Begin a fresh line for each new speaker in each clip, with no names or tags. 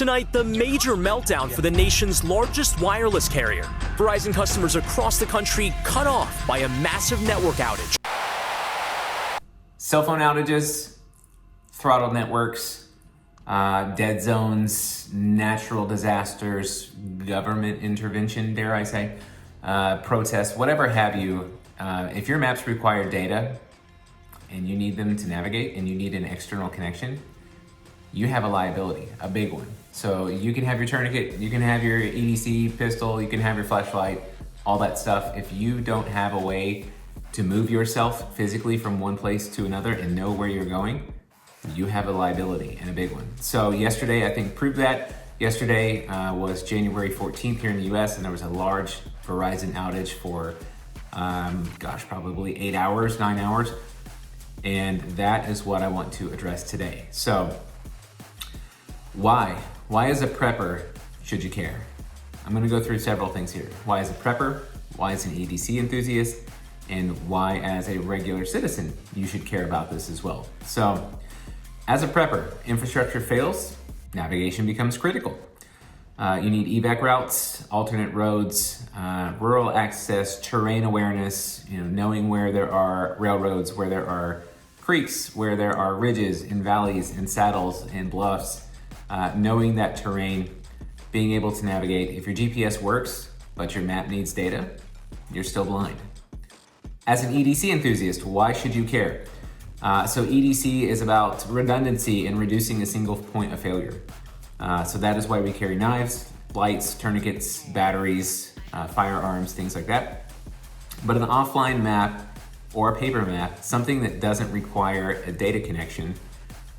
Tonight, the major meltdown for the nation's largest wireless carrier. Verizon customers across the country cut off by a massive network outage.
Cell phone outages, throttled networks, dead zones, natural disasters, government intervention, dare I say, protests, whatever have you. If your maps require data and you need them to navigate and you need an external connection, you have a liability, a big one. So you can have your tourniquet, you can have your EDC pistol, you can have your flashlight, all that stuff. If you don't have a way to move yourself physically from one place to another and know where you're going, you have a liability, and a big one. So yesterday, I think, proved that. Yesterday was January 14th here in the US, and there was a large Verizon outage for, probably 8 hours, 9 hours. And that is what I want to address today. So why as a prepper should you care? I'm gonna go through several things here. Why as a prepper, why as an EDC enthusiast, and why as a regular citizen you should care about this as well. So as a prepper, infrastructure fails, navigation becomes critical. You need evac routes, alternate roads, rural access, terrain awareness, knowing where there are railroads, where there are creeks, where there are ridges and valleys and saddles and bluffs, knowing that terrain, being able to navigate. If your GPS works, but your map needs data, you're still blind. As an EDC enthusiast, why should you care? So EDC is about redundancy and reducing a single point of failure. So that is why we carry knives, lights, tourniquets, batteries, firearms, things like that. But an offline map or a paper map, something that doesn't require a data connection,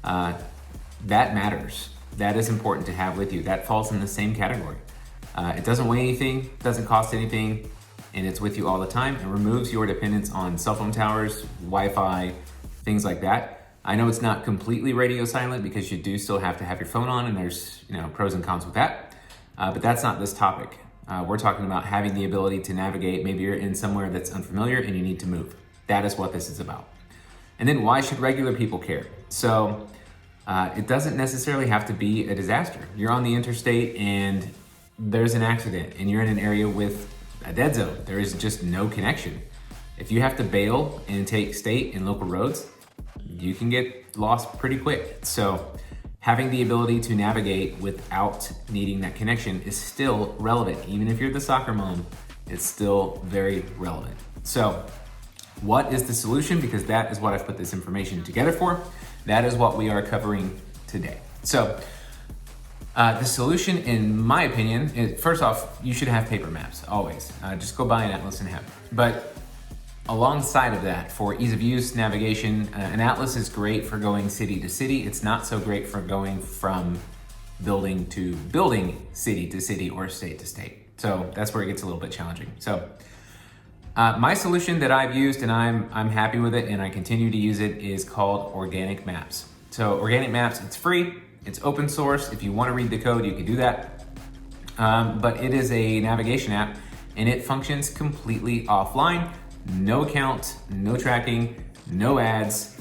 that matters. That is important to have with you. That falls in the same category. It doesn't weigh anything, doesn't cost anything, and it's with you all the time. It removes your dependence on cell phone towers, Wi-Fi, things like that. I know it's not completely radio silent because you do still have to have your phone on, and there's pros and cons with that. But that's not this topic. We're talking about having the ability to navigate. Maybe you're in somewhere that's unfamiliar and you need to move. That is what this is about. And then why should regular people care? So it doesn't necessarily have to be a disaster. You're on the interstate and there's an accident and you're in an area with a dead zone. There is just no connection. If you have to bail and take state and local roads, you can get lost pretty quick. So having the ability to navigate without needing that connection is still relevant. Even if you're the soccer mom, it's still very relevant. So what is the solution? Because that is what I've put this information together for. That is what we are covering today. So the solution, in my opinion, is, first off, you should have paper maps, always. Just go buy an atlas and have it. But alongside of that, for ease of use, navigation, an atlas is great for going city to city. It's not so great for going from building to building, city to city, or state to state. So that's where it gets a little bit challenging. So my solution that I've used, and I'm happy with it, and I continue to use it, is called Organic Maps. So Organic Maps, it's free, it's open source. If you want to read the code, you can do that. But it is a navigation app, and it functions completely offline. No account, no tracking, no ads.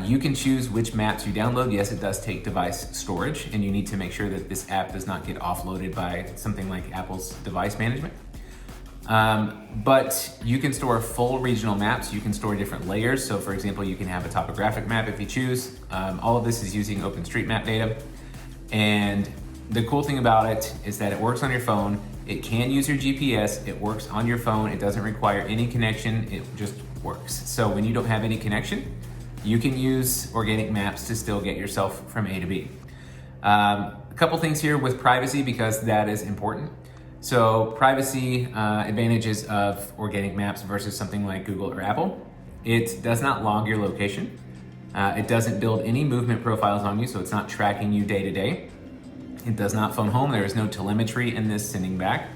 You can choose which maps you download. Yes, it does take device storage, and you need to make sure that this app does not get offloaded by something like Apple's device management. But you can store full regional maps. You can store different layers. So for example, you can have a topographic map if you choose. All of this is using OpenStreetMap data. And the cool thing about it is that it works on your phone. It can use your GPS. It works on your phone. It doesn't require any connection. It just works. So when you don't have any connection, you can use Organic Maps to still get yourself from A to B. A couple things here with privacy, because that is important. So privacy advantages of Organic Maps versus something like Google or Apple. It does not log your location. It doesn't build any movement profiles on you, so it's not tracking you day to day. It does not phone home. There is no telemetry in this sending back.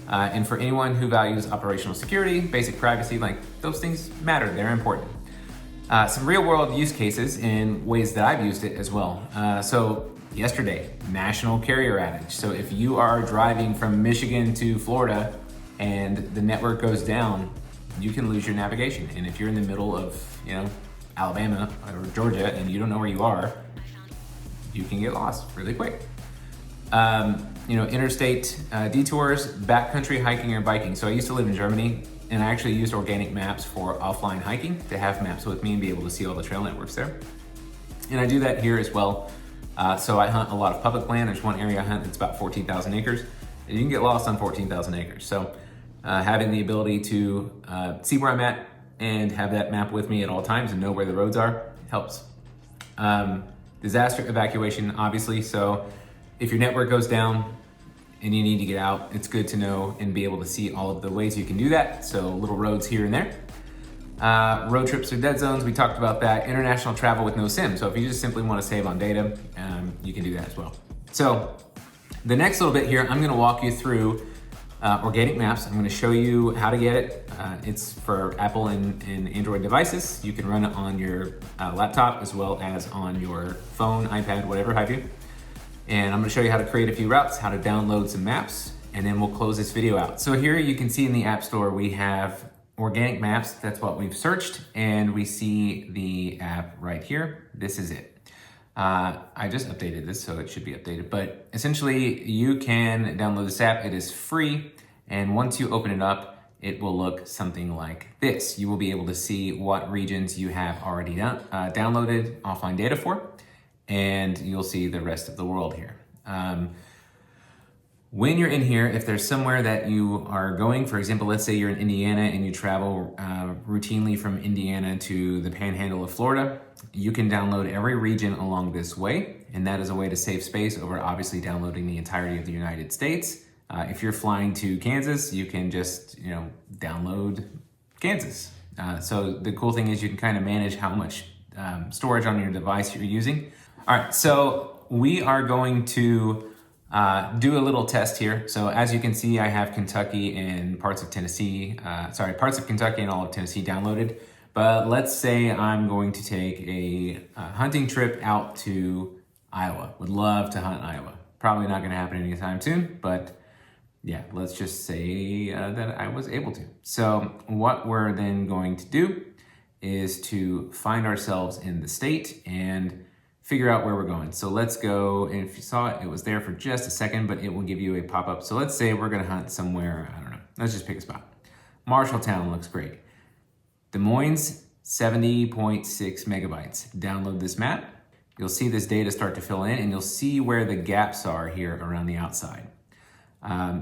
And for anyone who values operational security, basic privacy, like those things matter, they're important. Some real world use cases in ways that I've used it as well. So yesterday, national carrier outage. So if you are driving from Michigan to Florida and the network goes down, you can lose your navigation. And if you're in the middle of, Alabama or Georgia and you don't know where you are, you can get lost really quick. interstate detours, backcountry hiking or biking. So I used to live in Germany, and I actually used organic maps for offline hiking to have maps with me and be able to see all the trail networks there. And I do that here as well. So I hunt a lot of public land. There's one area I hunt that's about 14,000 acres. And you can get lost on 14,000 acres. So having the ability to see where I'm at and have that map with me at all times and know where the roads are helps. Disaster evacuation, obviously. So if your network goes down and you need to get out, it's good to know and be able to see all of the ways you can do that. So little roads here and there. Road trips or dead zones, we talked about that. International travel with no SIM. So if you just simply want to save on data, you can do that as well. So the next little bit here, I'm going to walk you through organic maps. I'm going to show you how to get it. It's for Apple and Android devices. You can run it on your laptop as well as on your phone, iPad, whatever have you. And I'm going to show you how to create a few routes, how to download some maps, and then we'll close this video out. So here you can see in the App Store we have organic maps. That's what we've searched, and we see the app right here. This is it. I just updated this, so it should be updated. But essentially, you can download this app. It is free, and once you open it up, it will look something like this. You will be able to see what regions you have already downloaded offline data for, and you'll see the rest of the world here. When you're in here, if there's somewhere that you are going, for example, let's say you're in Indiana and you travel routinely from Indiana to the panhandle of Florida, you can download every region along this way, and that is a way to save space over obviously downloading the entirety of the United States. If you're flying to Kansas, you can just download Kansas. So the cool thing is you can kind of manage how much storage on your device you're using. All right, so we are going to do a little test here. So as you can see, I have Kentucky and parts of Kentucky and all of Tennessee downloaded. But let's say I'm going to take a hunting trip out to Iowa. Would love to hunt Iowa. Probably not going to happen anytime soon, but yeah, let's just say that I was able to. So what we're then going to do is to find ourselves in the state and figure out where we're going. So let's go, and if you saw it, it was there for just a second, but it will give you a pop-up. So let's say we're gonna hunt somewhere, I don't know, let's just pick a spot. Marshalltown looks great. Des Moines, 70.6 megabytes. Download this map. You'll see this data start to fill in, and you'll see where the gaps are here around the outside.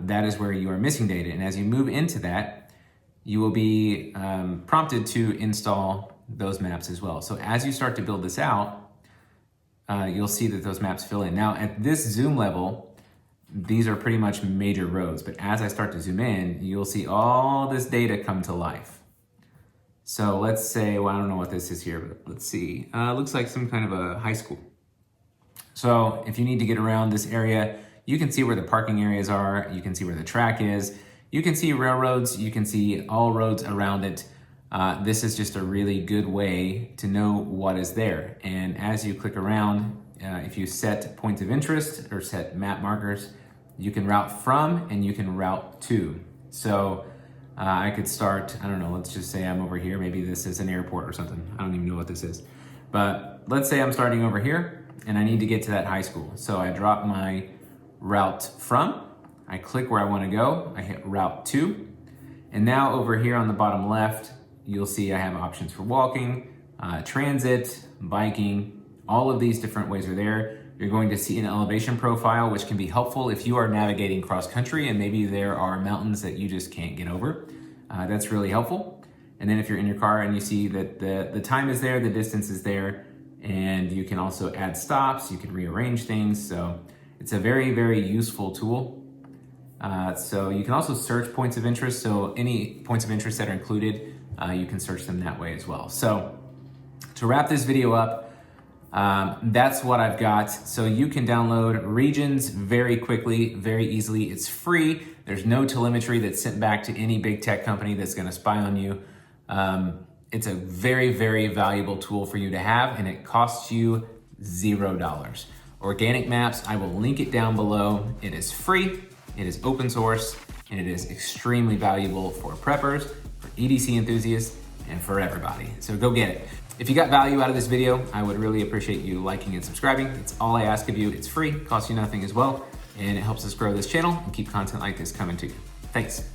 That is where you are missing data, and as you move into that, you will be prompted to install those maps as well. So as you start to build this out, you'll see that those maps fill in. Now at this zoom level, these are pretty much major roads, but as I start to zoom in, you'll see all this data come to life. So let's say, well, I don't know what this is here, but let's see. Looks like some kind of a high school. So if you need to get around this area, you can see where the parking areas are, you can see where the track is, you can see railroads, you can see all roads around it. This is just a really good way to know what is there. And as you click around, if you set points of interest or set map markers, you can route from and you can route to. So I could start, I don't know, let's just say I'm over here. Maybe this is an airport or something. I don't even know what this is. But let's say I'm starting over here and I need to get to that high school. So I drop my route from, I click where I want to go, I hit route to, and now over here on the bottom left, you'll see I have options for walking, transit, biking, all of these different ways are there. You're going to see an elevation profile, which can be helpful if you are navigating cross country and maybe there are mountains that you just can't get over. That's really helpful. And then if you're in your car and you see that the time is there, the distance is there, and you can also add stops, you can rearrange things. So it's a very, very useful tool. So you can also search points of interest. So any points of interest that are included, you can search them that way as well. So to wrap this video up, that's what I've got. So you can download regions very quickly, very easily. It's free. There's no telemetry that's sent back to any big tech company that's going to spy on you. It's a very, very valuable tool for you to have, and it costs you $0. Organic Maps, I will link it down below. It is free, it is open source, and it is extremely valuable for preppers, for EDC enthusiasts, and for everybody. So go get it. If you got value out of this video, I would really appreciate you liking and subscribing. It's all I ask of you. It's free, costs you nothing as well. and it helps us grow this channel and keep content like this coming to you. Thanks.